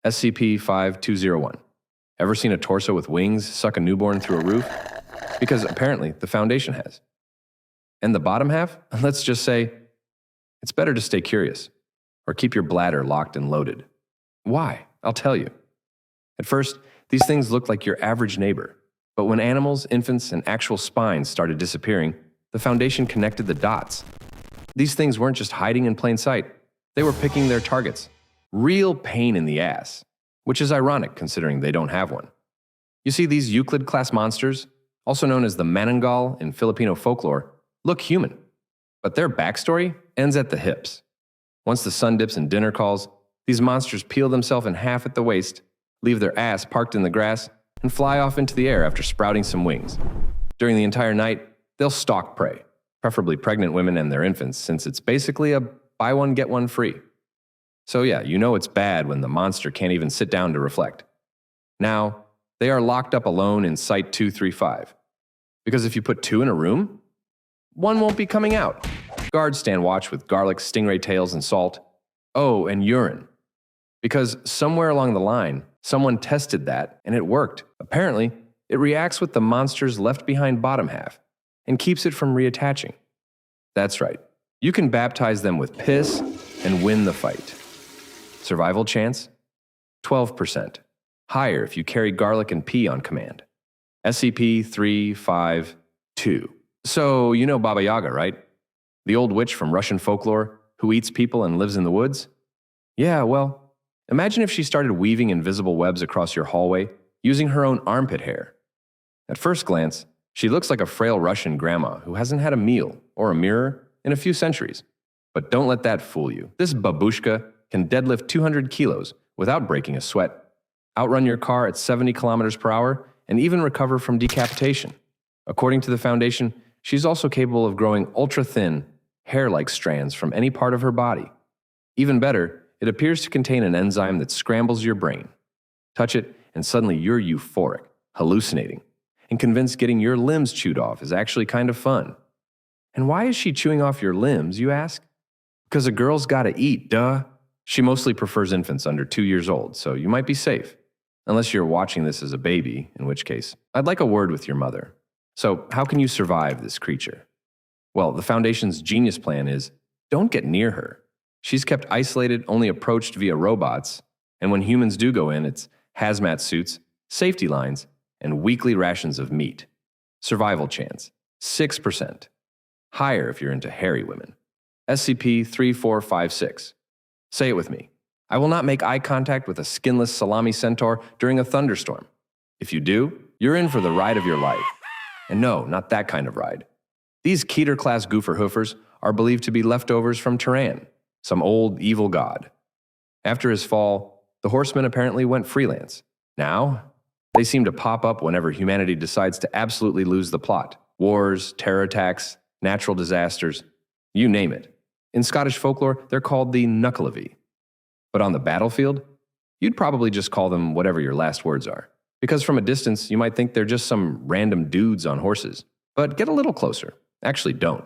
SCP-5201. Ever seen a torso with wings suck a newborn through a roof? Because apparently the Foundation has. And the bottom half? Let's just say, it's better to stay curious, or keep your bladder locked and loaded. Why? I'll tell you. At first, these things looked like your average neighbor, but when animals, infants, and actual spines started disappearing, the Foundation connected the dots. These things weren't just hiding in plain sight, they were picking their targets. Real pain in the ass, which is ironic considering they don't have one. You see, these Euclid-class monsters, also known as the Manananggal in Filipino folklore, look human, but their backstory ends at the hips. Once the sun dips and dinner calls, these monsters peel themselves in half at the waist, leave their ass parked in the grass, and fly off into the air after sprouting some wings. During the entire night, they'll stalk prey, preferably pregnant women and their infants, since it's basically a buy one, get one free. So yeah, you know it's bad when the monster can't even sit down to reflect. Now, they are locked up alone in Site 235. Because if you put two in a room, one won't be coming out. Guards stand watch with garlic, stingray tails, and salt. Oh, and urine. Because somewhere along the line, someone tested that, and it worked. Apparently, it reacts with the monster's left-behind bottom half and keeps it from reattaching. That's right. You can baptize them with piss and win the fight. Survival chance? 12%. Higher if you carry garlic and pee on command. SCP-352. So, you know Baba Yaga, right? The old witch from Russian folklore who eats people and lives in the woods? Yeah, well, imagine if she started weaving invisible webs across your hallway using her own armpit hair. At first glance, she looks like a frail Russian grandma who hasn't had a meal or a mirror in a few centuries. But don't let that fool you. This babushka can deadlift 200 kilos without breaking a sweat, outrun your car at 70 kilometers per hour, and even recover from decapitation. According to the Foundation, she's also capable of growing ultra-thin, hair-like strands from any part of her body. Even better, it appears to contain an enzyme that scrambles your brain. Touch it, and suddenly you're euphoric, hallucinating, and convinced getting your limbs chewed off is actually kind of fun. And why is she chewing off your limbs, you ask? Because a girl's gotta eat, duh. She mostly prefers infants under 2 years old, so you might be safe. Unless you're watching this as a baby, in which case, I'd like a word with your mother. So, how can you survive this creature? Well, the Foundation's genius plan is, don't get near her. She's kept isolated, only approached via robots, and when humans do go in, it's hazmat suits, safety lines, and weekly rations of meat. Survival chance, 6%. Higher if you're into hairy women. SCP-3456. Say it with me. I will not make eye contact with a skinless salami centaur during a thunderstorm. If you do, you're in for the ride of your life. And no, not that kind of ride. These Keter-class goofer-hoofers are believed to be leftovers from Turan, some old evil god. After his fall, the horsemen apparently went freelance. Now, they seem to pop up whenever humanity decides to absolutely lose the plot. Wars, terror attacks, natural disasters, you name it. In Scottish folklore, they're called the Knuckleavy. But on the battlefield, you'd probably just call them whatever your last words are. Because from a distance, you might think they're just some random dudes on horses. But get a little closer. Actually, don't.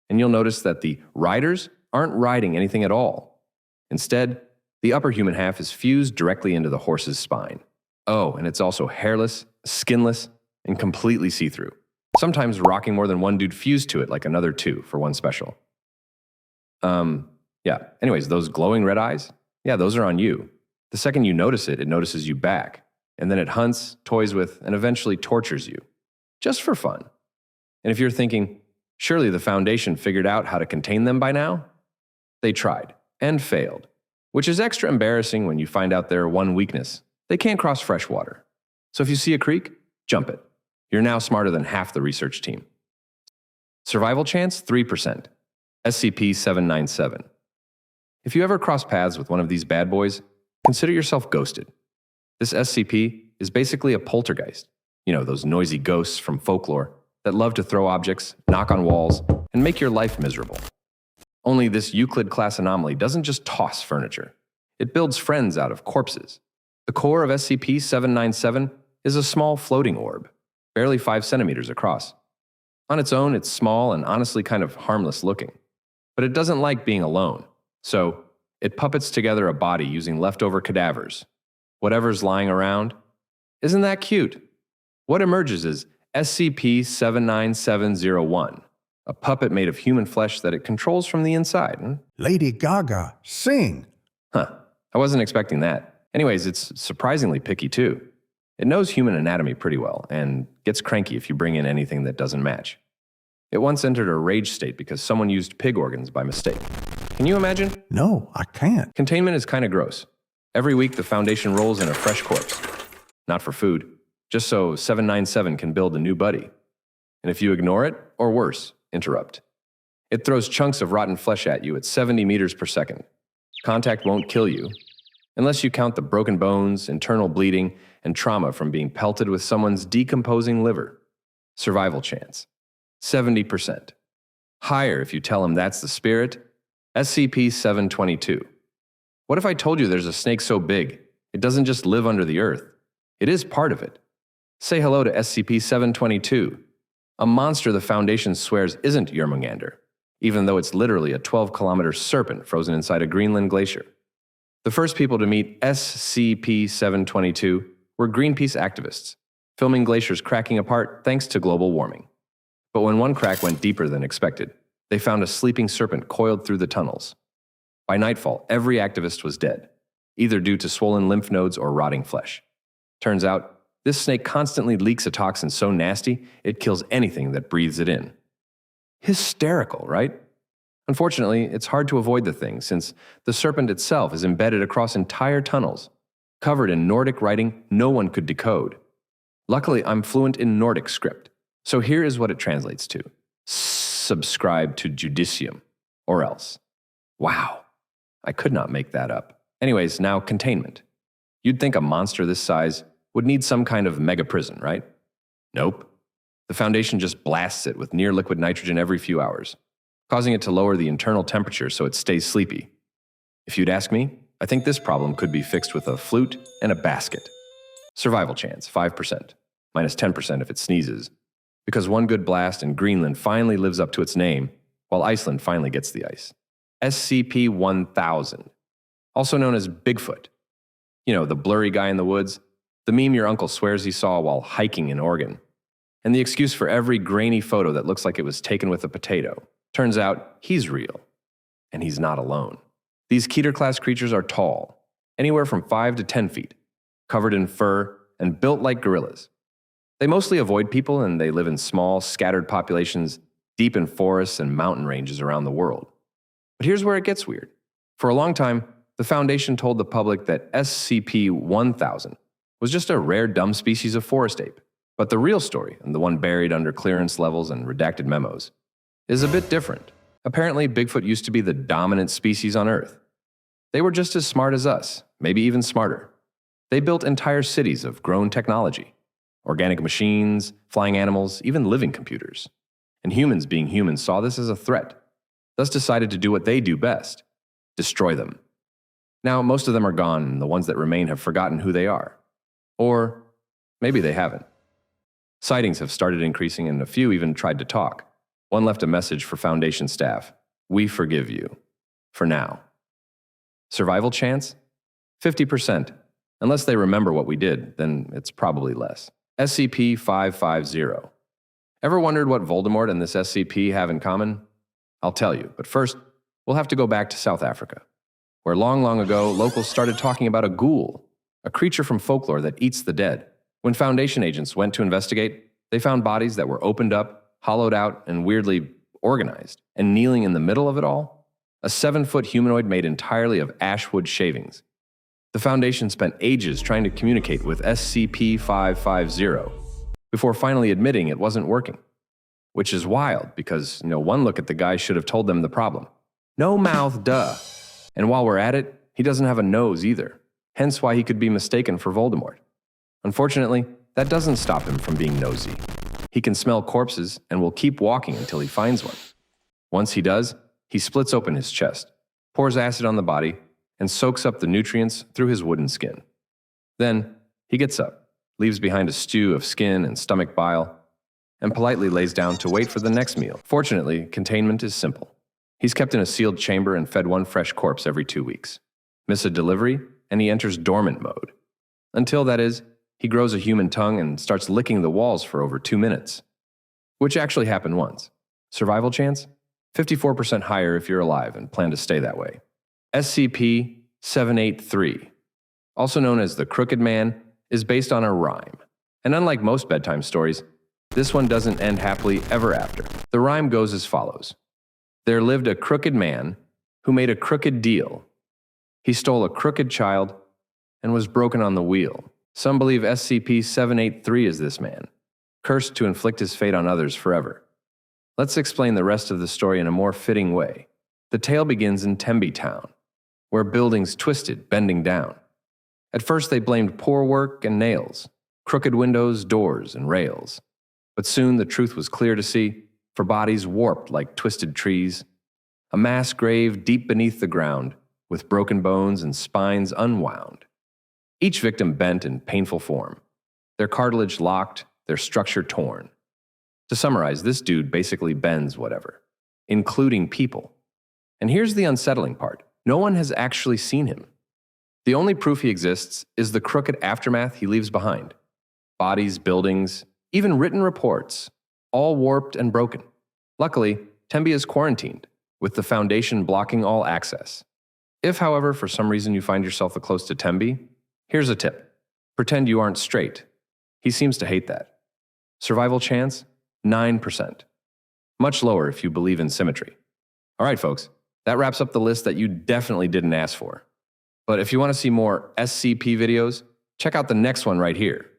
And you'll notice that the riders aren't riding anything at all. Instead, the upper human half is fused directly into the horse's spine. Oh, and it's also hairless, skinless, and completely see-through. Sometimes rocking more than one dude fused to it like another two for one special. Anyways, those glowing red eyes, yeah, those are on you. The second you notice it, it notices you back. And then it hunts, toys with, and eventually tortures you. Just for fun. And if you're thinking, surely the Foundation figured out how to contain them by now? They tried, and failed. Which is extra embarrassing when you find out their one weakness. They can't cross fresh water. So if you see a creek, jump it. You're now smarter than half the research team. Survival chance, 3%. SCP-797. If you ever cross paths with one of these bad boys, consider yourself ghosted. This SCP is basically a poltergeist. You know, those noisy ghosts from folklore that love to throw objects, knock on walls, and make your life miserable. Only this Euclid-class anomaly doesn't just toss furniture. It builds friends out of corpses. The core of SCP-797 is a small floating orb, barely 5 centimeters across. On its own, it's small and honestly kind of harmless looking. But it doesn't like being alone, so it puppets together a body using leftover cadavers, whatever's lying around. Isn't that cute? What emerges is SCP-79701, a puppet made of human flesh that it controls from the inside. Lady Gaga, sing! Huh, I wasn't expecting that. Anyways, it's surprisingly picky too. It knows human anatomy pretty well and gets cranky if you bring in anything that doesn't match. It once entered a rage state because someone used pig organs by mistake. Can you imagine? No, I can't. Containment is kind of gross. Every week the Foundation rolls in a fresh corpse. Not for food, just so 797 can build a new buddy. And if you ignore it, or worse, interrupt. It throws chunks of rotten flesh at you at 70 meters per second. Contact won't kill you, unless you count the broken bones, internal bleeding, and trauma from being pelted with someone's decomposing liver. Survival chance, 70%. Higher if you tell him that's the spirit. SCP-722. What if I told you there's a snake so big, it doesn't just live under the earth? It is part of it. Say hello to SCP-722, a monster the Foundation swears isn't Jörmungandr, even though it's literally a 12-kilometer serpent frozen inside a Greenland glacier. The first people to meet SCP-722 were Greenpeace activists, filming glaciers cracking apart thanks to global warming. But when one crack went deeper than expected, they found a sleeping serpent coiled through the tunnels. By nightfall, every activist was dead, either due to swollen lymph nodes or rotting flesh. Turns out, this snake constantly leaks a toxin so nasty, it kills anything that breathes it in. Hysterical, right? Unfortunately, it's hard to avoid the thing since the serpent itself is embedded across entire tunnels, covered in Nordic writing no one could decode. Luckily, I'm fluent in Nordic script, so here is what it translates to. Subscribe to Judicium, or else. Wow, I could not make that up. Anyways, now containment. You'd think a monster this size would need some kind of mega prison, right? Nope. The Foundation just blasts it with near liquid nitrogen every few hours, causing it to lower the internal temperature so it stays sleepy. If you'd ask me, I think this problem could be fixed with a flute and a basket. Survival chance, 5%, minus 10% if it sneezes, because one good blast and Greenland finally lives up to its name, while Iceland finally gets the ice. SCP-1000, also known as Bigfoot. You know, the blurry guy in the woods, the meme your uncle swears he saw while hiking in Oregon, and the excuse for every grainy photo that looks like it was taken with a potato. Turns out, he's real, and he's not alone. These Keter-class creatures are tall, anywhere from 5 to 10 feet, covered in fur, and built like gorillas. They mostly avoid people, and they live in small, scattered populations deep in forests and mountain ranges around the world. But here's where it gets weird. For a long time, the Foundation told the public that SCP-1000 was just a rare dumb species of forest ape. But the real story, and the one buried under clearance levels and redacted memos, is a bit different. Apparently, Bigfoot used to be the dominant species on Earth. They were just as smart as us, maybe even smarter. They built entire cities of grown technology, organic machines, flying animals, even living computers. And humans being humans saw this as a threat, thus decided to do what they do best, destroy them. Now, most of them are gone, and the ones that remain have forgotten who they are. Or maybe they haven't. Sightings have started increasing, and a few even tried to talk. One left a message for Foundation staff. We forgive you. For now. Survival chance? 50%. Unless they remember what we did, then it's probably less. SCP-550. Ever wondered what Voldemort and this SCP have in common? I'll tell you, but first, we'll have to go back to South Africa, where long, long ago, locals started talking about a ghoul, a creature from folklore that eats the dead. When Foundation agents went to investigate, they found bodies that were opened up, hollowed out, and weirdly organized. And kneeling in the middle of it all, a 7-foot humanoid made entirely of ashwood shavings. The Foundation spent ages trying to communicate with SCP-550 before finally admitting it wasn't working. Which is wild because, one look at the guy should have told them the problem. No mouth, duh. And while we're at it, he doesn't have a nose either, hence why he could be mistaken for Voldemort. Unfortunately, that doesn't stop him from being nosy. He can smell corpses and will keep walking until he finds one. Once he does, he splits open his chest, pours acid on the body, and soaks up the nutrients through his wooden skin. Then, he gets up, leaves behind a stew of skin and stomach bile, and politely lays down to wait for the next meal. Fortunately, containment is simple. He's kept in a sealed chamber and fed one fresh corpse every 2 weeks. Miss a delivery, and he enters dormant mode. Until, that is, he grows a human tongue and starts licking the walls for over 2 minutes. Which actually happened once. Survival chance? 54% higher if you're alive and plan to stay that way. SCP-783, also known as the Crooked Man, is based on a rhyme. And unlike most bedtime stories, this one doesn't end happily ever after. The rhyme goes as follows. There lived a crooked man who made a crooked deal. He stole a crooked child and was broken on the wheel. Some believe SCP-783 is this man, cursed to inflict his fate on others forever. Let's explain the rest of the story in a more fitting way. The tale begins in Tembe Town, where buildings twisted, bending down. At first they blamed poor work and nails, crooked windows, doors, and rails. But soon the truth was clear to see, for bodies warped like twisted trees, a mass grave deep beneath the ground, with broken bones and spines unwound. Each victim bent in painful form, their cartilage locked, their structure torn. To summarize, this dude basically bends whatever, including people. And here's the unsettling part. No one has actually seen him. The only proof he exists is the crooked aftermath he leaves behind. Bodies, buildings, even written reports, all warped and broken. Luckily, Tembe is quarantined, with the Foundation blocking all access. If, however, for some reason you find yourself close to Tembe, here's a tip. Pretend you aren't straight. He seems to hate that. Survival chance? 9%. Much lower if you believe in symmetry. All right, folks, that wraps up the list that you definitely didn't ask for. But if you want to see more SCP videos, check out the next one right here.